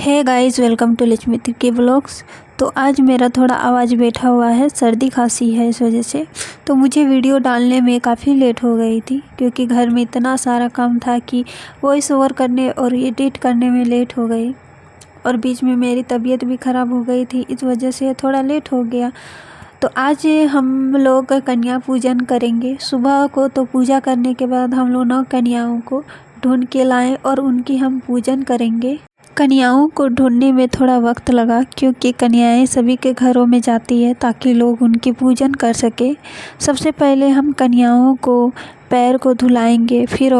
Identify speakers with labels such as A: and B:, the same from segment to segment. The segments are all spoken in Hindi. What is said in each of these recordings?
A: Hey guys, welcome to Lakshmi के व्लॉग्स। तो आज मेरा थोड़ा आवाज़ बैठा हुआ है, सर्दी खांसी है इस वजह से। तो मुझे वीडियो डालने में काफ़ी लेट हो गई थी क्योंकि घर में इतना सारा काम था कि वॉइस ओवर करने और एडिट करने में लेट हो गई। और बीच में मेरी तबीयत भी ख़राब हो गई थी, इस वजह से थोड़ा लेट हो गया। तो आज हम लोग कन्या पूजन करेंगे। सुबह को तो पूजा करने के बाद हम लोग 9 कन्याओं को ढूंढ के लाएं और उनकी हम पूजन करेंगे। कन्याओं को ढूंढने में थोड़ा वक्त लगा क्योंकि कन्याएं सभी के घरों में जाती है ताकि लोग उनकी पूजन कर सके। सबसे पहले हम कन्याओं को पैर को धुलाएंगे, फिर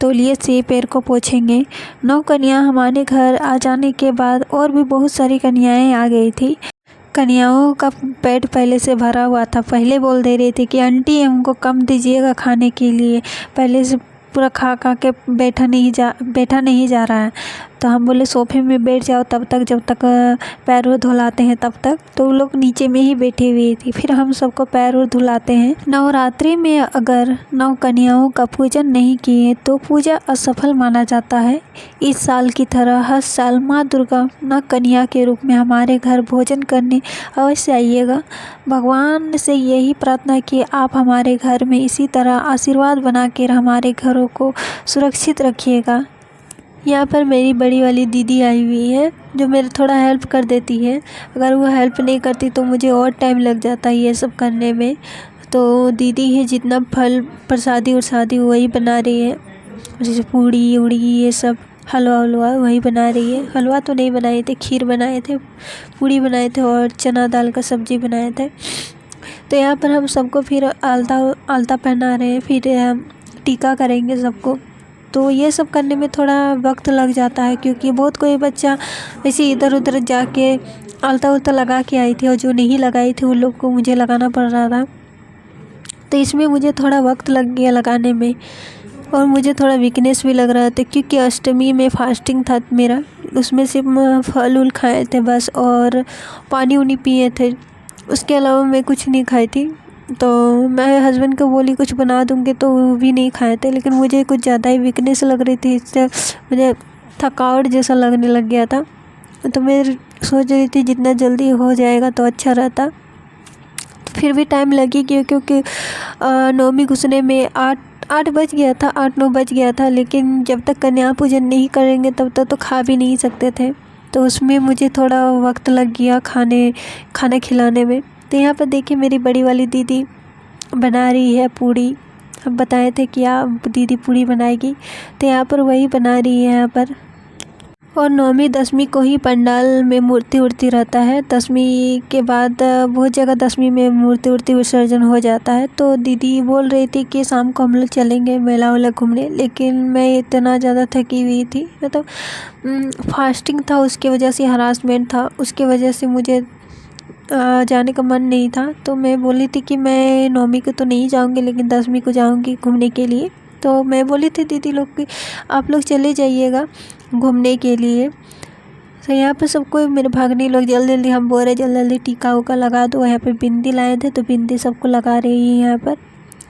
A: तौलिए से पैर को पोंछेंगे। 9 कन्या हमारे घर आ जाने के बाद और भी बहुत सारी कन्याएं आ गई थी। कन्याओं का पेट पहले से भरा हुआ था। पहले बोल दे रही थी कि आंटी हमको कम दीजिएगा खाने के लिए, पहले से पूरा खा के बैठा नहीं जा रहा है। तो हम बोले सोफे में बैठ जाओ तब तक, जब तक पैर वो धुलाते हैं तब तक। तो वो लोग नीचे में ही बैठी हुई थी। फिर हम सबको पैर वो धुलाते हैं। नवरात्रि में अगर 9 कन्याओं का पूजन नहीं किए तो पूजा असफल माना जाता है। इस साल की तरह हर साल माँ दुर्गा 9 कन्या के रूप में हमारे घर भोजन करने अवश्य आइएगा। भगवान से यही प्रार्थना कि आप हमारे घर में इसी तरह आशीर्वाद बना कर हमारे घरों को सुरक्षित रखिएगा। यहाँ पर मेरी बड़ी वाली दीदी आई हुई है जो मेरे थोड़ा हेल्प कर देती है। अगर वो हेल्प नहीं करती तो मुझे और टाइम लग जाता है ये सब करने में। तो दीदी है जितना फल प्रसादी उरसादी वही बना रही है, जैसे पूड़ी उड़ी ये सब, हलवा वही बना रही है। हलवा तो नहीं बनाए थे, खीर बनाए थे, पूड़ी बनाए थे और चना दाल का सब्जी बनाए थे। तो यहाँ पर हम सबको फिर आलता पहना रहे हैं, फिर हम टीका करेंगे सबको। तो ये सब करने में थोड़ा वक्त लग जाता है क्योंकि बहुत कोई बच्चा ऐसे इधर उधर जाके आलता उलता लगा के आई थी और जो नहीं लगाई थी उन लोग को मुझे लगाना पड़ रहा था। तो इसमें मुझे थोड़ा वक्त लग गया लगाने में और मुझे थोड़ा वीकनेस भी लग रहा था क्योंकि अष्टमी में फास्टिंग था मेरा। उसमें सिर्फ फल उल खाए थे बस और पानी उनी पिए थे, उसके अलावा मैं कुछ नहीं खाई थी। तो मैं हस्बैंड को बोली कुछ बना दूँगी तो वो भी नहीं खाए थे, लेकिन मुझे कुछ ज़्यादा ही वीकनेस लग रही थी, इससे मुझे थकावट जैसा लगने लग गया था। तो मैं सोच रही थी जितना जल्दी हो जाएगा तो अच्छा रहता। फिर भी टाइम लगी क्योंकि नवमी घुसने में 8 बज गया था, 8-9 बज गया था। लेकिन जब तक कन्या पूजन नहीं करेंगे तब तक तो खा भी नहीं सकते थे। तो उसमें मुझे थोड़ा वक्त लग गया खाना खिलाने में। तो यहाँ पर देखिए मेरी बड़ी वाली दीदी बना रही है पूड़ी। हम बताए थे कि आप दीदी पूड़ी बनाएगी, तो यहाँ पर वही बना रही है यहाँ पर। और 9वीं 10वीं को ही पंडाल में मूर्ति उर्ति रहता है। 10वीं के बाद बहुत जगह 10वीं में मूर्ति विसर्जन हो जाता है। तो दीदी बोल रही थी कि शाम को हम लोग चलेंगे मेला वेला घूमने, लेकिन मैं इतना ज़्यादा थकी हुई थी, मतलब फास्टिंग था, उसकी वजह से हरासमेंट था, उसकी वजह से मुझे जाने का मन नहीं था। तो मैं बोली थी कि मैं 9वीं को तो नहीं जाऊंगी लेकिन 10वीं को जाऊंगी घूमने के लिए। तो मैं बोली थी दीदी लोग कि आप लोग चले जाइएगा घूमने के लिए। तो यहाँ पर सबको मेरे भागने लोग जल्दी हम बोल रहे जल्दी टीका उका लगा दो। यहाँ पर बिंदी लाए थे तो बिंदी सबको लगा रही है यहाँ पर।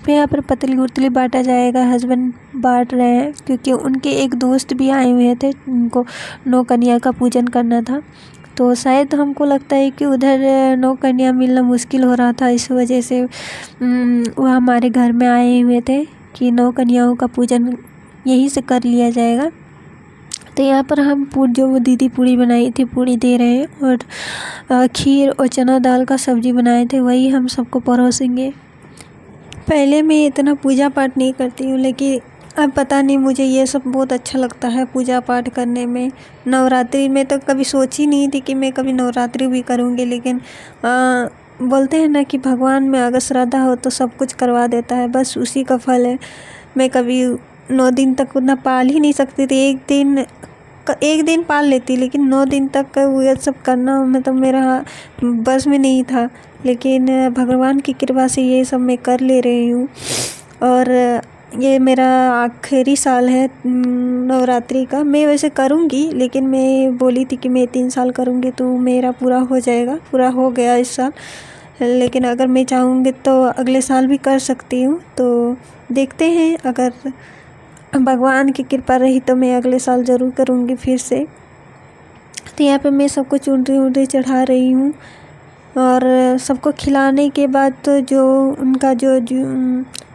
A: फिर यहाँ पर पतली उतली बांटा जाएगा, हस्बैंड बांट रहे हैं क्योंकि उनके एक दोस्त भी आए हुए थे, उनको 9 कन्या का पूजन करना था। तो शायद हमको लगता है कि उधर 9 कन्या मिलना मुश्किल हो रहा था, इस वजह से वो हमारे घर में आए हुए थे कि 9 कन्याओं का पूजन यहीं से कर लिया जाएगा। तो यहाँ पर हम जो वो दीदी पूड़ी बनाई थी पूड़ी दे रहे हैं और खीर और चना दाल का सब्जी बनाए थे वही हम सबको परोसेंगे। पहले मैं इतना पूजा पाठ नहीं करती हूँ, लेकिन अब पता नहीं मुझे ये सब बहुत अच्छा लगता है पूजा पाठ करने में। नवरात्रि में तो कभी सोची नहीं थी कि मैं कभी नवरात्रि भी करूँगी, लेकिन बोलते हैं ना कि भगवान में अगर श्रद्धा हो तो सब कुछ करवा देता है, बस उसी का फल है। मैं कभी 9 दिन तक उतना पाल ही नहीं सकती थी। एक दिन पाल लेती, लेकिन 9 दिन तक ये सब करना मतलब मेरा बस में नहीं था। लेकिन भगवान की कृपा से ये सब मैं कर ले रही हूँ और ये मेरा आखिरी साल है नवरात्रि का। मैं वैसे करूँगी, लेकिन मैं बोली थी कि मैं 3 साल करूँगी तो मेरा पूरा हो जाएगा, पूरा हो गया इस साल। लेकिन अगर मैं चाहूँगी तो अगले साल भी कर सकती हूँ। तो देखते हैं, अगर भगवान की कृपा रही तो मैं अगले साल ज़रूर करूँगी फिर से। तो यहाँ पे मैं सबको चुनरी चढ़ा रही हूँ। और सबको खिलाने के बाद तो जो उनका जो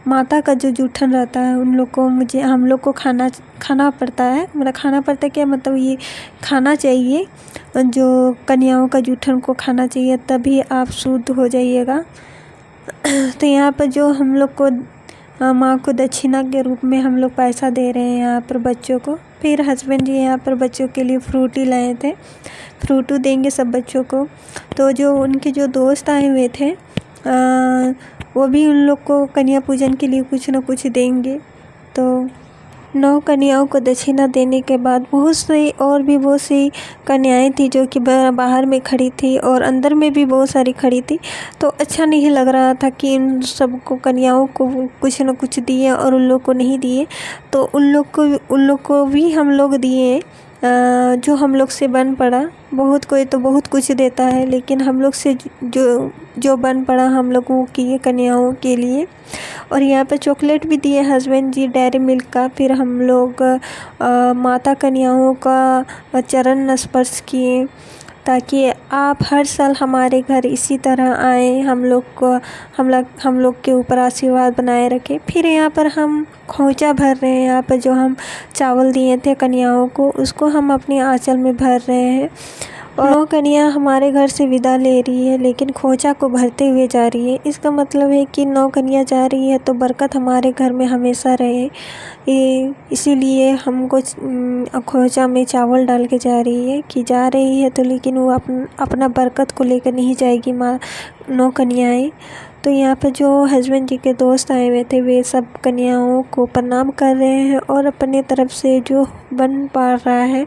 A: माता का जो जूठन रहता है उन लोग को हम लोग को खाना पड़ता है। मतलब खाना पड़ता है क्या मतलब ये खाना चाहिए, जो कन्याओं का जूठन को खाना चाहिए, तभी आप शुद्ध हो जाइएगा। तो यहाँ पर जो हम लोग को माँ को दक्षिणा के रूप में हम लोग पैसा दे रहे हैं यहाँ पर बच्चों को। फिर हस्बैंड जी यहाँ पर बच्चों के लिए फ्रूटी लाए थे, फ्रूटू देंगे सब बच्चों को। तो जो उनके जो दोस्त आए हुए थे वो भी उन लोग को कन्या पूजन के लिए कुछ न कुछ देंगे। तो 9 कन्याओं को दक्षिणा देने के बाद बहुत सी कन्याएं थी जो कि बाहर में खड़ी थी और अंदर में भी बहुत सारी खड़ी थी। तो अच्छा नहीं लग रहा था कि इन सबको कन्याओं को कुछ न कुछ दिए और उन लोग को नहीं दिए। तो उन लोग को भी हम लोग दिए जो हम लोग से बन पड़ा। बहुत कोई तो बहुत कुछ देता है, लेकिन हम लोग से जो बन पड़ा हम लोग वो किए कन्याओं के लिए। और यहाँ पे चॉकलेट भी दिए हस्बैंड जी, डेयरी मिल्क का। फिर हम लोग माता कन्याओं का चरण स्पर्श किए ताकि आप हर साल हमारे घर इसी तरह आए, हम लोग के ऊपर आशीर्वाद बनाए रखें। फिर यहाँ पर हम खोंचा भर रहे हैं। यहाँ पर जो हम चावल दिए थे कन्याओं को उसको हम अपनी आंचल में भर रहे हैं। और 9 कन्या हमारे घर से विदा ले रही है, लेकिन खोंचा को भरते हुए जा रही है। इसका मतलब है कि 9 कन्या जा रही है तो बरकत हमारे घर में हमेशा रहे, इसीलिए हमको खोंचा में चावल डाल के जा रही है कि जा रही है तो, लेकिन वो अपना बरकत को लेकर नहीं जाएगी 9 कन्याएँ। तो यहाँ पर जो हस्बैंड जी के दोस्त आए हुए थे वे सब कन्याओं को प्रणाम कर रहे हैं और अपने तरफ से जो बन पा रहा है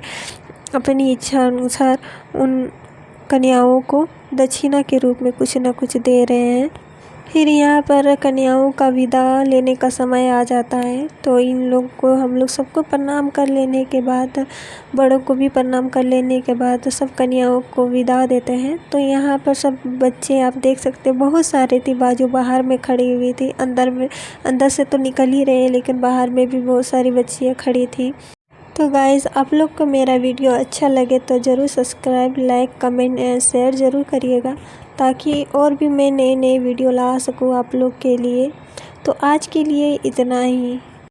A: अपनी इच्छा अनुसार उन कन्याओं को दक्षिणा के रूप में कुछ न कुछ दे रहे हैं। फिर यहाँ पर कन्याओं का विदा लेने का समय आ जाता है। तो इन लोग को हम लोग सबको प्रणाम कर लेने के बाद, बड़ों को भी प्रणाम कर लेने के बाद सब कन्याओं को विदा देते हैं। तो यहाँ पर सब बच्चे आप देख सकते हैं बहुत सारे थी, बाजू बाहर में खड़ी हुई थी। अंदर से तो निकल ही रहे लेकिन बाहर में भी बहुत सारी बच्चियाँ खड़ी थी। तो गाइज़ आप लोग को मेरा वीडियो अच्छा लगे तो ज़रूर subscribe, like, comment and share ज़रूर करिएगा, ताकि और भी मैं नए वीडियो ला सकूँ आप लोग के लिए। तो आज के लिए इतना ही।